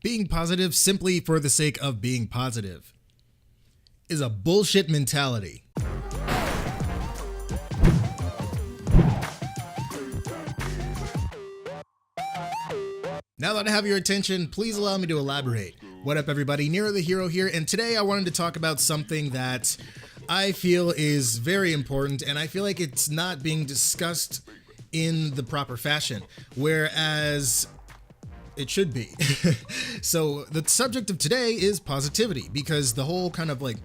Being positive simply for the sake of being positive is a bullshit mentality. Now that I have your attention, please allow me to elaborate. What up everybody, NeroTheHero here, and today I wanted to talk about something that I feel is very important, and I feel like it's not being discussed in the proper fashion, whereas it should be. So the subject of today is positivity, because the whole kind of like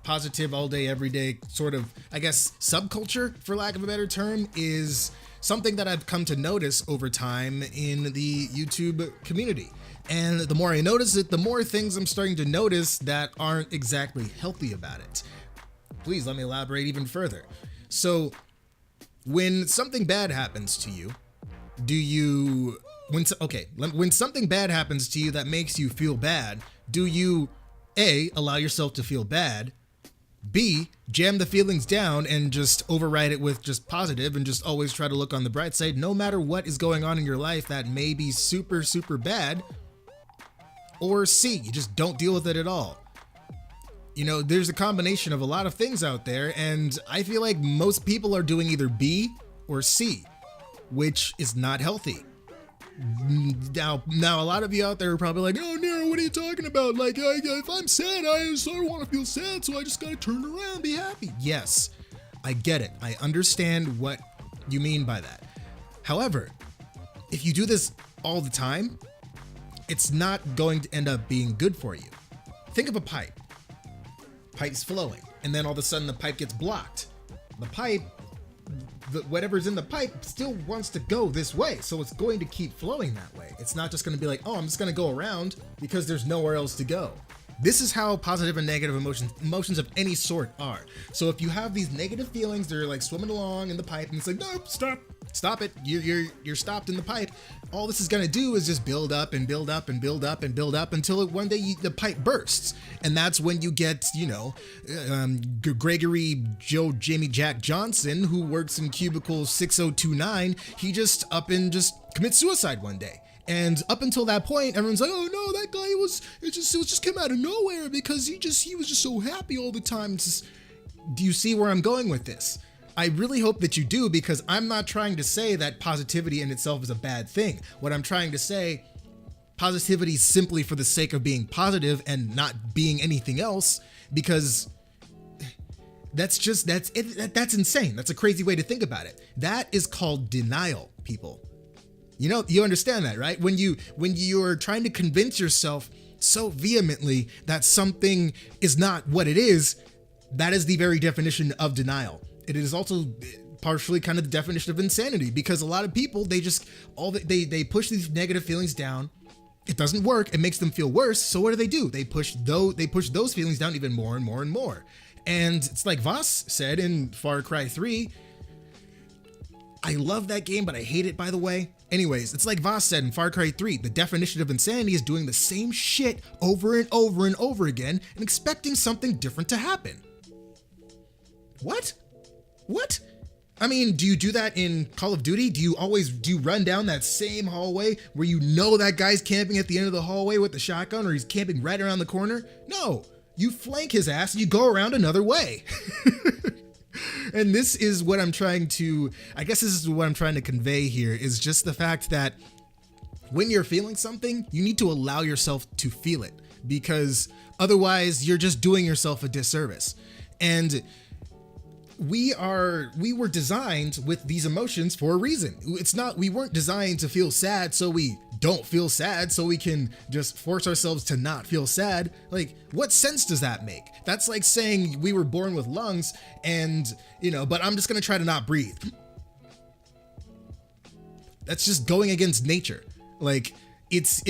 positive all day, every day sort of, I guess, subculture, for lack of a better term, is something that I've come to notice over time in the YouTube community. And the more I notice it, the more things I'm starting to notice that aren't exactly healthy about it. Please let me elaborate even further. So when something bad happens to you, when something bad happens to you that makes you feel bad, do you A, allow yourself to feel bad, B, jam the feelings down and just override it with just positive and just always try to look on the bright side no matter what is going on in your life that may be super, super bad, or C, you just don't deal with it at all? You know, there's a combination of a lot of things out there, and I feel like most people are doing either B or C, which is not healthy. Now a lot of you out there are probably like, oh Nero, what are you talking about? Like, if I'm sad, I don't want to feel sad, so I just gotta turn around and be happy. Yes, I get it. I understand what you mean by that. However, if you do this all the time, it's not going to end up being good for you. Think of a pipe. Pipe's flowing, and then all of a sudden the pipe gets blocked. The pipe, whatever's in the pipe still wants to go this way, so it's going to keep flowing that way. It's not just going to be like, oh, I'm just going to go around, because there's nowhere else to go. This is how positive and negative emotions of any sort are. So if you have these negative feelings, they're like swimming along in the pipe, and it's like, nope, stop it. You're stopped in the pipe. All this is going to do is just build up and build up and build up and build up until one day the pipe bursts. And that's when you get, you know, Gregory Joe Jamie Jack Johnson, who works in cubicle 6029. He just up and just commits suicide one day. And up until that point, everyone's like, oh no, that guy it just came out of nowhere because he was just so happy all the time. Do you see where I'm going with this? I really hope that you do, because I'm not trying to say that positivity in itself is a bad thing. What I'm trying to say, positivity is simply for the sake of being positive and not being anything else, because that's insane. That's a crazy way to think about it. That is called denial, people. You know, you understand that, right? When you're trying to convince yourself so vehemently that something is not what it is, that is the very definition of denial. It is also partially kind of the definition of insanity, because a lot of people, they push these negative feelings down. It doesn't work. It makes them feel worse. So what do? They push those feelings down even more and more and more. And it's like Voss said in Far Cry 3. I love that game, but I hate it, by the way. Anyways, it's like Voss said in Far Cry 3, the definition of insanity is doing the same shit over and over and over again and expecting something different to happen. What? I mean, do you do that in Call of Duty? Do you run down that same hallway where you know that guy's camping at the end of the hallway with the shotgun, or he's camping right around the corner? No, you flank his ass and you go around another way. And this is what I'm trying to convey here, is just the fact that when you're feeling something, you need to allow yourself to feel it, because otherwise you're just doing yourself a disservice. And we were designed with these emotions for a reason. We weren't designed to feel sad so we don't feel sad, so we can just force ourselves to not feel sad. Like, what sense does that make? That's like saying we were born with lungs and, but I'm just gonna try to not breathe. That's just going against nature. Like, it's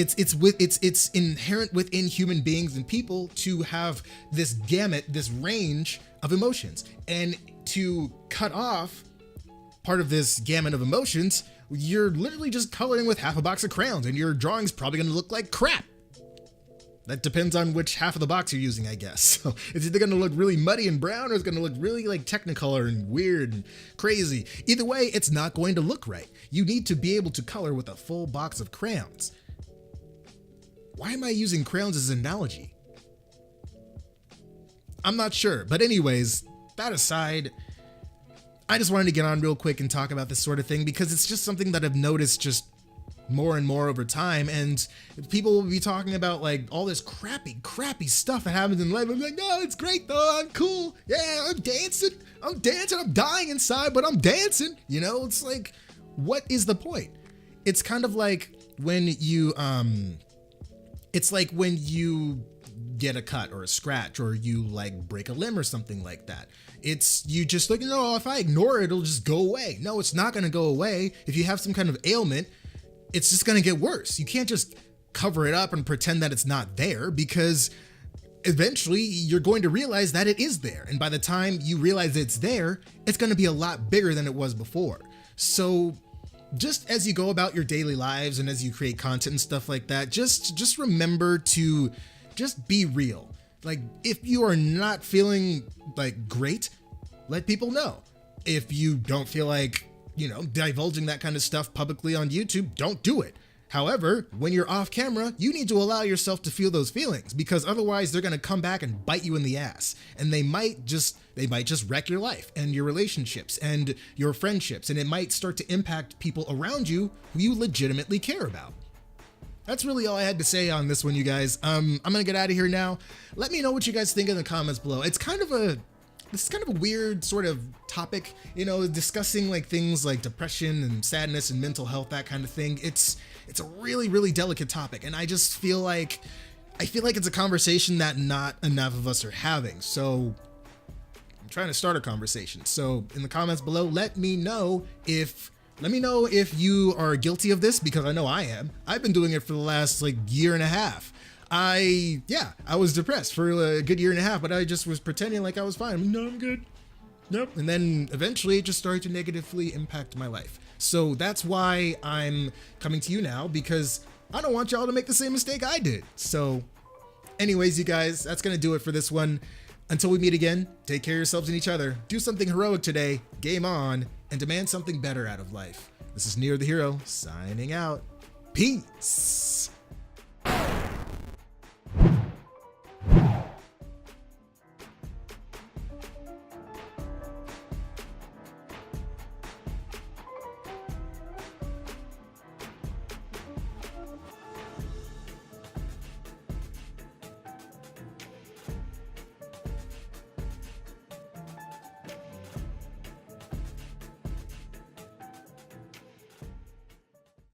inherent within human beings and people to have this gamut, this range of emotions, and to cut off part of this gamut of emotions, you're literally just coloring with half a box of crayons, and your drawing's probably going to look like crap. That depends on which half of the box you're using, I guess. So it's either going to look really muddy and brown, or it's going to look really like Technicolor and weird and crazy. Either way, it's not going to look right. You need to be able to color with a full box of crayons. Why am I using crayons as an analogy? I'm not sure. But anyways, that aside, I just wanted to get on real quick and talk about this sort of thing because it's just something that I've noticed just more and more over time, and people will be talking about like all this crappy stuff that happens in life. I'm like, no, it's great though, I'm cool, yeah, I'm dancing, I'm dying inside, but I'm dancing, you know. It's like, what is the point? It's kind of like when you get a cut or a scratch, or you like break a limb or something like that. It's, you just like, no, if I ignore it, it'll just go away. No, it's not going to go away. If you have some kind of ailment, it's just going to get worse. You can't just cover it up and pretend that it's not there, because eventually you're going to realize that it is there. And by the time you realize it's there, it's going to be a lot bigger than it was before. So just as you go about your daily lives and as you create content and stuff like that, just remember to just be real. Like, if you are not feeling like great, let people know. If you don't feel like, you know, divulging that kind of stuff publicly on YouTube, don't do it. However, when you're off camera, you need to allow yourself to feel those feelings, because otherwise they're going to come back and bite you in the ass. And they might just wreck your life and your relationships and your friendships. And it might start to impact people around you who you legitimately care about. That's really all I had to say on this one, you guys. I'm going to get out of here now. Let me know what you guys think in the comments below. This is kind of a weird sort of topic, you know, discussing like things like depression and sadness and mental health, that kind of thing. It's a really, really delicate topic. And I just feel like it's a conversation that not enough of us are having. So I'm trying to start a conversation. So in the comments below, let me know if you are guilty of this, because I know I am. I've been doing it for the last like year and a half. I was depressed for a good year and a half, but I just was pretending like I was fine. No, I'm good. Nope. And then eventually it just started to negatively impact my life. So that's why I'm coming to you now, because I don't want y'all to make the same mistake I did. So anyways, you guys, that's going to do it for this one. Until we meet again, take care of yourselves and each other. Do something heroic today, game on, and demand something better out of life. This is NeroTheHero signing out. Peace.